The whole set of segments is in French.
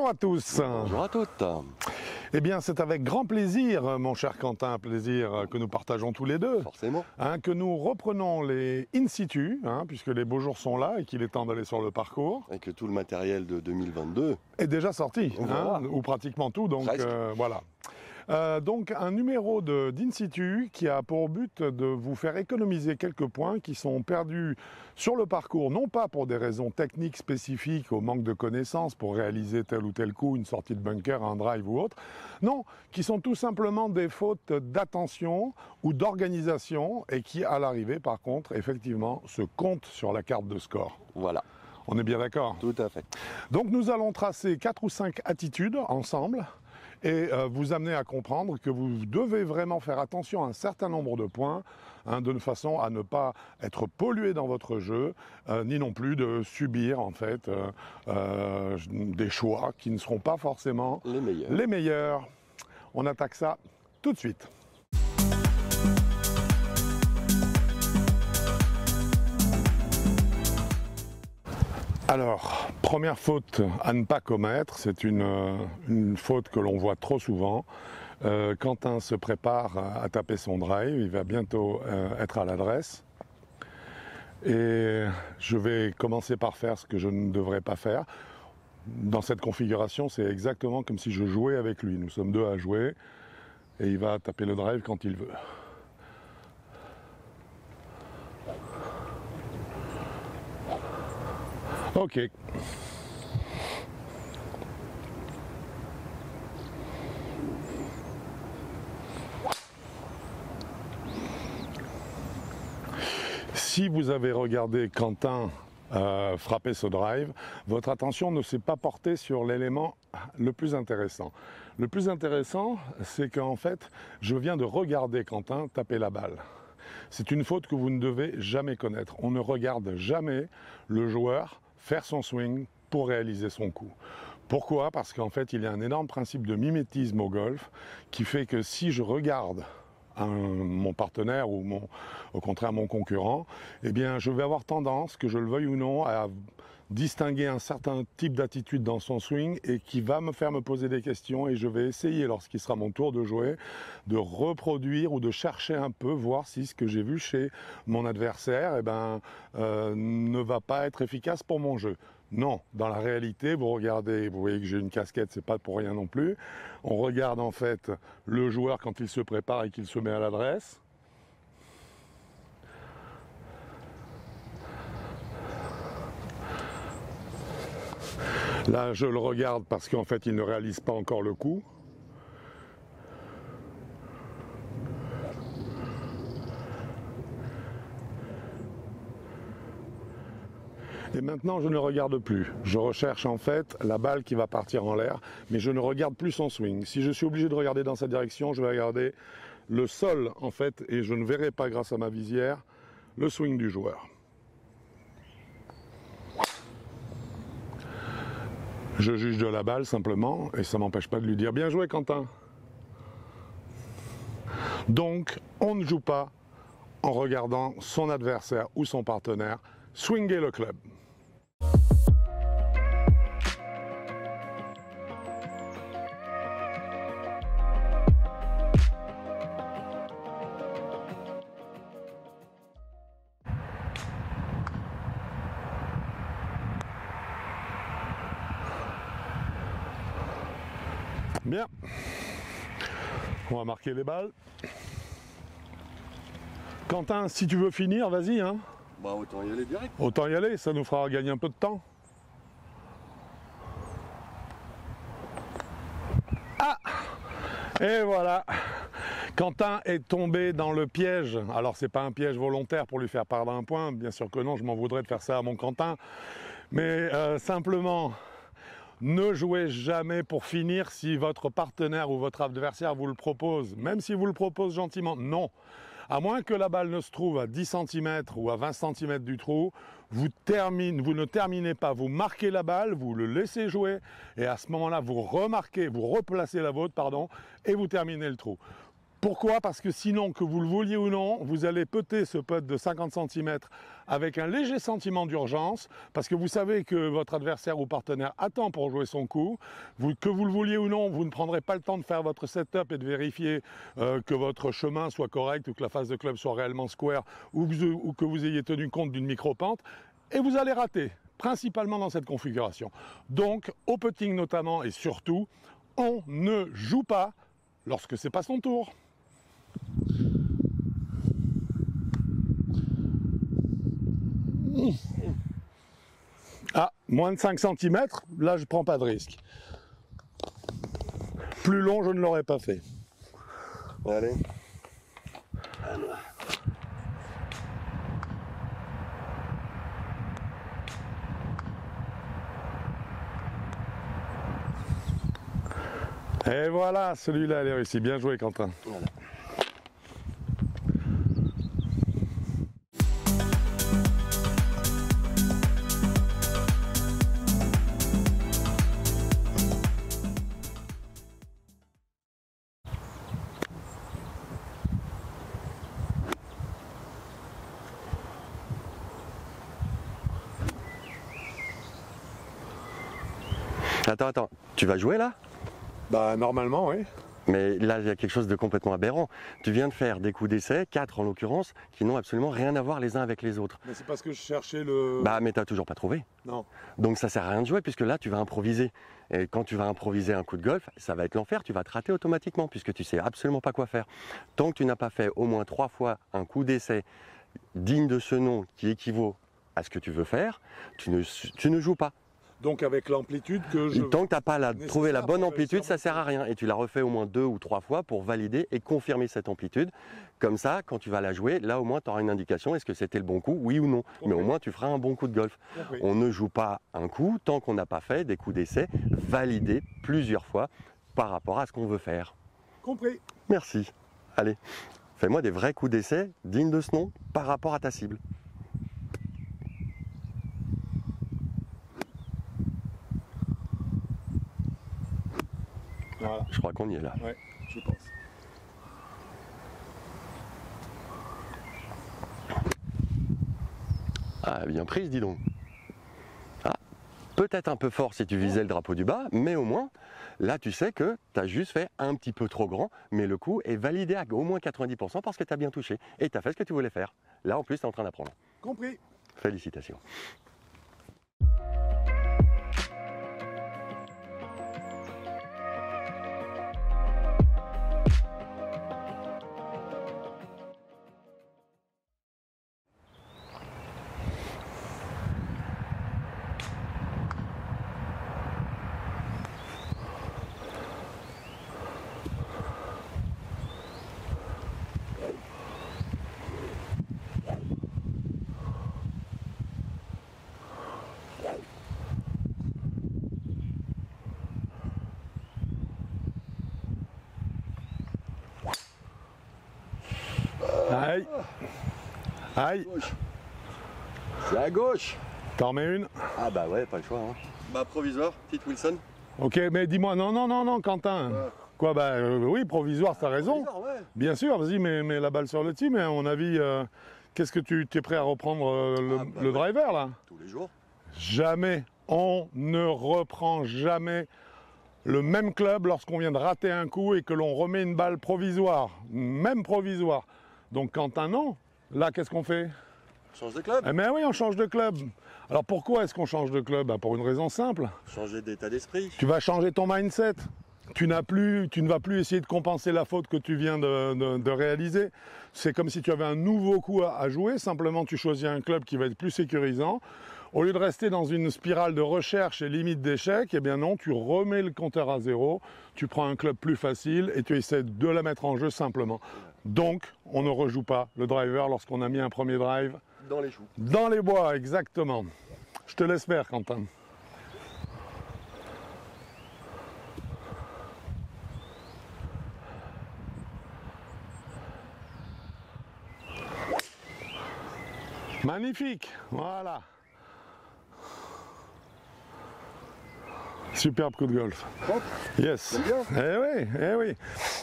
Bonjour à tous. Bonjour à toutes. Eh bien, c'est avec grand plaisir, mon cher Quentin, un plaisir que nous partageons tous les deux. Forcément. Que nous reprenons les in situ, puisque les beaux jours sont là et qu'il est temps d'aller sur le parcours. Et que tout le matériel de 2022 est déjà sorti, voilà. Ou pratiquement tout, donc voilà. Donc un numéro d'In situ qui a pour but de vous faire économiser quelques points qui sont perdus sur le parcours, non pas pour des raisons techniques spécifiques au manque de connaissances pour réaliser tel ou tel coup, une sortie de bunker, un drive ou autre, non, qui sont tout simplement des fautes d'attention ou d'organisation et qui à l'arrivée par contre effectivement se comptent sur la carte de score. Voilà. On est bien d'accord? Tout à fait. Donc nous allons tracer 4 ou 5 attitudes ensemble et vous amener à comprendre que vous devez vraiment faire attention à un certain nombre de points, de façon à ne pas être pollué dans votre jeu, ni non plus de subir en fait des choix qui ne seront pas forcément les meilleurs. On attaque ça tout de suite. Alors, première faute à ne pas commettre, c'est une faute que l'on voit trop souvent. Quentin se prépare à taper son drive, il va bientôt être à l'adresse. Et je vais commencer par faire ce que je ne devrais pas faire. Dans cette configuration, c'est exactement comme si je jouais avec lui. Nous sommes deux à jouer et il va taper le drive quand il veut. Ok. Si vous avez regardé Quentin frapper ce drive, votre attention ne s'est pas portée sur l'élément le plus intéressant. Le plus intéressant, c'est qu'en fait, je viens de regarder Quentin taper la balle. C'est une faute que vous ne devez jamais connaître. On ne regarde jamais le joueur faire son swing pour réaliser son coup. Pourquoi? Parce qu'en fait, il y a un énorme principe de mimétisme au golf qui fait que si je regarde mon partenaire ou au contraire mon concurrent, eh bien, je vais avoir tendance, que je le veuille ou non, à distinguer un certain type d'attitude dans son swing et qui va me faire me poser des questions et je vais essayer, lorsqu'il sera mon tour de jouer, de reproduire ou de chercher un peu, voir si ce que j'ai vu chez mon adversaire ne va pas être efficace pour mon jeu. Non, dans la réalité, vous regardez, vous voyez que j'ai une casquette, c'est pas pour rien non plus. On regarde en fait le joueur quand il se prépare et qu'il se met à l'adresse. Là, je le regarde parce qu'en fait, il ne réalise pas encore le coup. Et maintenant, je ne regarde plus. Je recherche en fait la balle qui va partir en l'air, mais je ne regarde plus son swing. Si je suis obligé de regarder dans cette direction, je vais regarder le sol en fait, et je ne verrai pas grâce à ma visière le swing du joueur. Je juge de la balle simplement, et ça ne m'empêche pas de lui dire « Bien joué Quentin !» Donc, on ne joue pas en regardant son adversaire ou son partenaire swinger le club. Bien, on va marquer les balles. Quentin, si tu veux finir, vas-y. Bah autant y aller direct. Autant y aller, ça nous fera gagner un peu de temps. Ah! Et voilà, Quentin est tombé dans le piège. Alors c'est pas un piège volontaire pour lui faire perdre un point, bien sûr que non, je m'en voudrais de faire ça à mon Quentin. Mais simplement, ne jouez jamais pour finir si votre partenaire ou votre adversaire vous le propose, même si vous le propose gentiment, non. À moins que la balle ne se trouve à 10 cm ou à 20 cm du trou, vous ne terminez pas, vous marquez la balle, vous le laissez jouer, et à ce moment-là, vous replacez la vôtre, et vous terminez le trou. Pourquoi? Parce que sinon, que vous le vouliez ou non, vous allez peter ce putt de 50 cm avec un léger sentiment d'urgence, parce que vous savez que votre adversaire ou partenaire attend pour jouer son coup. Que vous le vouliez ou non, vous ne prendrez pas le temps de faire votre setup et de vérifier que votre chemin soit correct ou que la face de club soit réellement square ou que vous ayez tenu compte d'une micro-pente, et vous allez rater, principalement dans cette configuration. Donc, au putting notamment et surtout, on ne joue pas lorsque c'est pas son tour. Ah, moins de 5 cm, là je prends pas de risque. Plus long, je ne l'aurais pas fait. Allez. Et voilà, celui-là, elle est réussi. Bien joué, Quentin. Voilà. Attends, tu vas jouer là? Bah, normalement, oui. Mais là, il y a quelque chose de complètement aberrant. Tu viens de faire des coups d'essai, 4 en l'occurrence, qui n'ont absolument rien à voir les uns avec les autres. Mais c'est parce que je cherchais le... Bah, mais t'as toujours pas trouvé. Non. Donc ça sert à rien de jouer puisque là, tu vas improviser. Et quand tu vas improviser un coup de golf, ça va être l'enfer, tu vas te rater automatiquement puisque tu sais absolument pas quoi faire. Tant que tu n'as pas fait au moins 3 fois un coup d'essai digne de ce nom qui équivaut à ce que tu veux faire, tu ne joues pas. Donc avec l'amplitude que je... Tant que tu n'as pas trouvé la bonne pour amplitude, réussir ça sert à rien. Et tu la refais au moins 2 ou 3 fois pour valider et confirmer cette amplitude. Comme ça, quand tu vas la jouer, là au moins tu auras une indication, est-ce que c'était le bon coup, oui ou non. Mais au moins tu feras un bon coup de golf. On ne joue pas un coup tant qu'on n'a pas fait des coups d'essai validés plusieurs fois par rapport à ce qu'on veut faire. Compris. Merci. Allez, fais-moi des vrais coups d'essai dignes de ce nom par rapport à ta cible. Voilà. Je crois qu'on y est là. Ouais, je pense. Ah, bien prise, dis donc. Ah, peut-être un peu fort si tu visais le drapeau du bas, mais au moins, là, tu sais que tu as juste fait un petit peu trop grand, mais le coup est validé à au moins 90% parce que tu as bien touché et tu as fait ce que tu voulais faire. Là, en plus, tu es en train d'apprendre. Compris. Félicitations. Aïe. Aïe. C'est à gauche. T'en remets une? Ah bah ouais, pas le choix. Hein. Bah provisoire, petite Wilson. Ok, mais dis-moi, non, Quentin. Ouais. Quoi, bah oui, provisoire, t'as raison. Provisoire, ouais. Bien sûr, vas-y, mets la balle sur le tee, mais à mon avis, qu'est-ce que tu es prêt à reprendre le driver, là? Tous les jours. Jamais. On ne reprend jamais le même club lorsqu'on vient de rater un coup et que l'on remet une balle provisoire, même provisoire. Donc Quentin, non. Là, qu'est-ce qu'on fait? Change de club. Eh bien oui, on change de club. Alors pourquoi est-ce qu'on change de club? Pour une raison simple. Changer d'état d'esprit. Tu vas changer ton mindset. Tu ne vas plus essayer de compenser la faute que tu viens de réaliser. C'est comme si tu avais un nouveau coup à jouer. Simplement, tu choisis un club qui va être plus sécurisant. Au lieu de rester dans une spirale de recherche et limite d'échec, eh bien non, tu remets le compteur à zéro, tu prends un club plus facile et tu essaies de la mettre en jeu simplement. Donc, on ne rejoue pas le driver lorsqu'on a mis un premier drive. Dans les choux. Dans les bois, exactement. Je te laisse faire, Quentin. Magnifique, voilà. Superbe coup de golf. Hop. Yes. Eh oui, eh oui.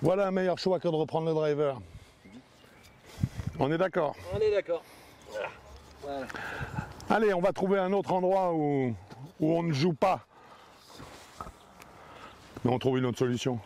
Voilà un meilleur choix que de reprendre le driver. On est d'accord? On est d'accord. Voilà. Allez, on va trouver un autre endroit où on ne joue pas. Mais on trouve une autre solution.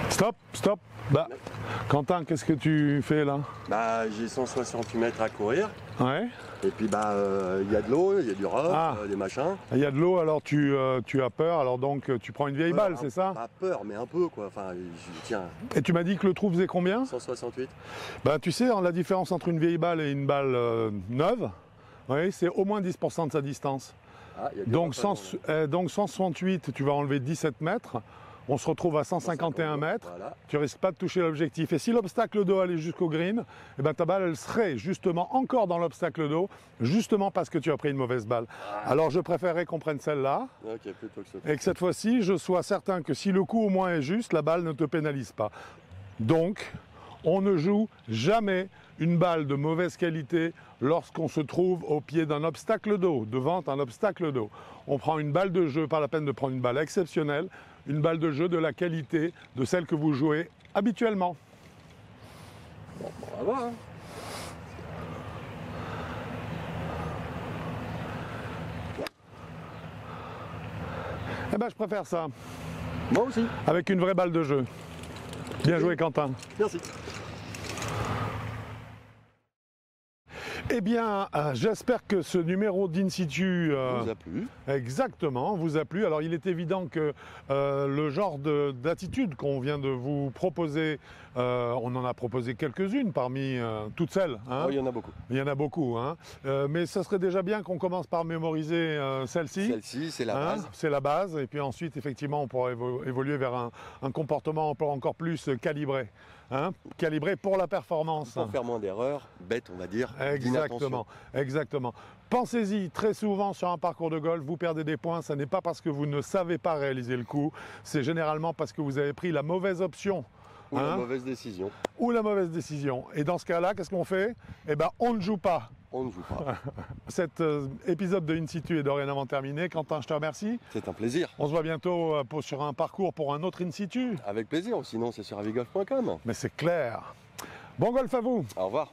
Stop, stop. Bah, Quentin, qu'est-ce que tu fais là? Bah, j'ai 160 mètres à courir. Ouais. Et puis bah il y a de l'eau, il y a du rock, des machins. Il y a de l'eau, alors tu as peur, alors donc tu prends une vieille balle, c'est ça? Pas peur, mais un peu quoi. Enfin, tiens. Et tu m'as dit que le trou faisait combien? 168. Ben, tu sais, la différence entre une vieille balle et une balle neuve, oui, c'est au moins 10% de sa distance. Ah, y a du Donc, rock, donc 168, tu vas enlever 17 mètres. On se retrouve à 151 mètres, voilà. Tu risques pas de toucher l'objectif. Et si l'obstacle d'eau allait jusqu'au green, eh ben ta balle elle serait justement encore dans l'obstacle d'eau, justement parce que tu as pris une mauvaise balle. Alors je préférerais qu'on prenne celle-là, plutôt que et que cette fois-ci, je sois certain que si le coup au moins est juste, la balle ne te pénalise pas. Donc, on ne joue jamais une balle de mauvaise qualité lorsqu'on se trouve au pied d'un obstacle d'eau, devant un obstacle d'eau. On prend une balle de jeu, pas la peine de prendre une balle exceptionnelle, une balle de jeu de la qualité de celle que vous jouez habituellement. Bon, on va voir. Hein. Eh ben, je préfère ça. Moi aussi. Avec une vraie balle de jeu. Bien joué, Quentin. Merci. Eh bien, j'espère que ce numéro d'In Situ vous a plu. Exactement, vous a plu. Alors, il est évident que le genre d'attitude qu'on vient de vous proposer, on en a proposé quelques-unes parmi toutes celles. Hein. Oh, il y en a beaucoup. Il y en a beaucoup. Hein. Mais ce serait déjà bien qu'on commence par mémoriser celle-ci. Celle-ci, c'est la base. C'est la base. Et puis ensuite, effectivement, on pourra évoluer vers un comportement encore plus calibré. Hein, calibré pour la performance. Pour faire moins d'erreurs, bêtes on va dire. Exactement, exactement. Pensez-y, très souvent sur un parcours de golf, vous perdez des points, ce n'est pas parce que vous ne savez pas réaliser le coup, c'est généralement parce que vous avez pris la mauvaise option. Ou la mauvaise décision. Ou la mauvaise décision. Et dans ce cas-là, qu'est-ce qu'on fait? Eh bien, on ne joue pas. On ne joue pas. Cet épisode de In Situ est dorénavant terminé. Quentin, je te remercie. C'est un plaisir. On se voit bientôt sur un parcours pour un autre In Situ. Avec plaisir, sinon c'est sur avigolf.com. Mais c'est clair. Bon golf à vous. Au revoir.